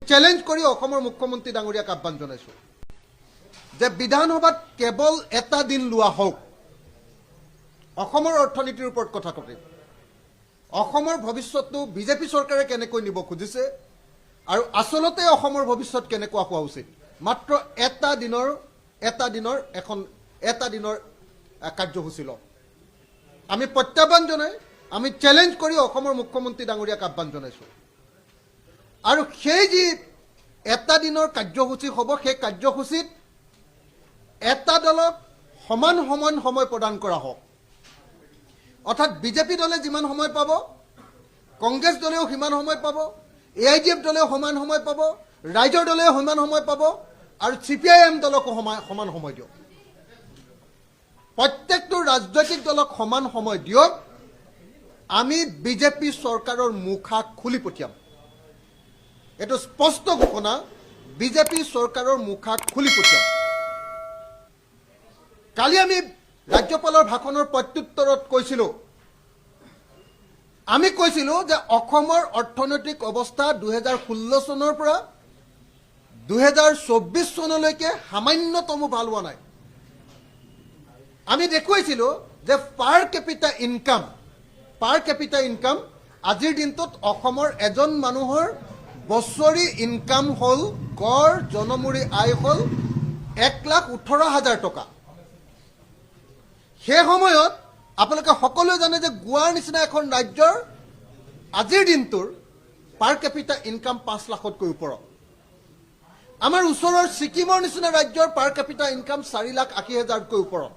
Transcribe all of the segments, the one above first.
challenge কৰি অসমৰ মুখ্যমন্ত্ৰী ডাঙৰীয়াক আহ্বান জনাইছো যে বিধানসভাত কেৱল এটা দিন লোৱা হোক অসমৰ অৰ্থনীতিৰ ওপৰত কথা কবি অসমৰ ভৱিষ্যতটো বিজেপি চৰকাৰে কেনেকৈ নিব খুজিছে আৰু আসলতে অসমৰ ভৱিষ্যত কেনেকুৱা হোৱা উচিত মাত্ৰ এটা দিনৰ কাৰ্যসূচী লওক আমি প্ৰত্যাহ্বান জনাই আমি চ্যালেঞ্জ কৰি অসমৰ মুখ্যমন্ত্ৰী ডাঙৰীয়াক আহ্বান জনাইছো আৰু সেই যি এটা দিনৰ কাৰ্যসূচী হ'ব সেই কাৰ্যসূচীত এটা দলক সমান সময় প্ৰদান কৰা হোক অৰ্থাৎ বিজেপি দলে যিমান সময় পাব কংগ্ৰেছ দলেও সিমান সময় পাব AIDF দলেও সমান সময় পাব ৰাইজৰ দলেও সমান সময় পাব আৰু CPIM দলকো সমান সময় দিয়ক প্ৰত্যেকটো ৰাজনৈতিক দলক সমান সময় দিয়ক আমি বিজেপি চৰকাৰৰ মুখা খুলি পঠিয়াম এটো স্পষ্ট ঘোষণা বিজেপি চৰকাৰৰ মুখা খুলি পঠিয়াম কালি আমি ৰাজ্যপালৰ ভাষণৰ প্ৰত্যুত্তৰত কৈছিলো আমি কৈছিলো যে অসমৰ অৰ্থনৈতিক অৱস্থা 2016 চনৰ পৰা 2024 চনলৈকে সামান্যতম ভাল হোৱা নাই আমি দেখুৱাইছিলো যে পাৰ কেপিটা ইনকাম আজিৰ দিনটোত অসমৰ এজন মানুহৰ বছৰি ইনকাম হল গড় জনমূৰি আয় হল 1,18,000 টকা সেই সময়ত আপোনালোকে সকলোৱে জানে যে গোৱাৰ নিচিনা এখন ৰাজ্যৰ আজিৰ দিনটোৰ পাৰ কেপিটা ইনকাম 5 লাখতকৈ ওপৰত আমাৰ ওচৰৰ সিকিমৰ নিচিনা ৰাজ্যৰ পাৰ কেপিটা ইনকাম 4,80,000তকৈ ওপৰত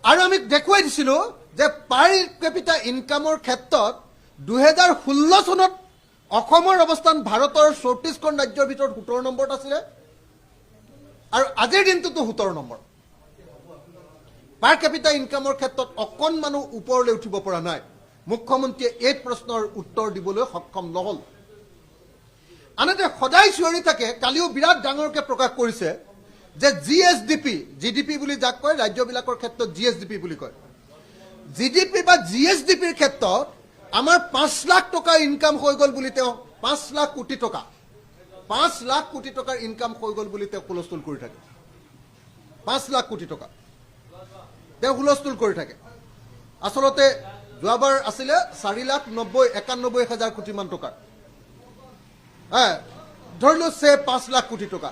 আৰু আমি দেখুৱাই দিছিলো যে পাৰ কেপিটা ইনকামৰ ক্ষেত্ৰত 2016 চনত অসমৰ অৱস্থান ভাৰতৰ 34খন ৰাজ্যৰ ভিতৰত 17 নম্বৰত আছিল আৰু আজিৰ দিনটোতো 17 নম্বৰ পাৰ কেপিটা ইনকামৰ ক্ষেত্ৰত অকণমানো ওপৰলৈ উঠিব পৰা নাই মুখ্যমন্ত্ৰীয়ে এই প্ৰশ্নৰ উত্তৰ দিবলৈ সক্ষম নহল আনহাতে সদায় চিঞৰি থাকে কালিও বিৰাট ডাঙৰকৈ প্ৰকাশ কৰিছে যে GDP বুলি যাক কয় ৰাজ্যবিলাকৰ ক্ষেত্ৰত GSDP বুলি কয় GDP বা GSDPৰ ক্ষেত্ৰত আমাৰ 5 লাখ টকা ইনকাম হৈ গল বুলি তেওঁ 5 লাখ কোটি টকাৰ ইনকাম হৈ গল বুলি তেওঁ হুলস্থুল কৰি থাকে 5 লাখ কোটি টকা তেওঁ হুলস্থুল কৰি থাকে আসলতে যোৱাবাৰ আছিলে 4,91,000 কোটি মান টকা ধৰিলো সে 5 লাখ কোটি টকা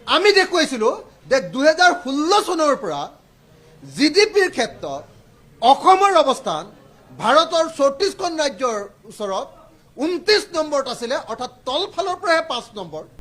আমি দেখুৱাইছিলো যে 2016 চনৰ পৰা GDPৰ ক্ষেত্ৰত অসমৰ অৱস্থান ভাৰতৰ 34খন ৰাজ্যৰ ওচৰত 29 নম্বৰত আছিলে অৰ্থাৎ তলফালৰ পৰাহে 5 নম্বৰ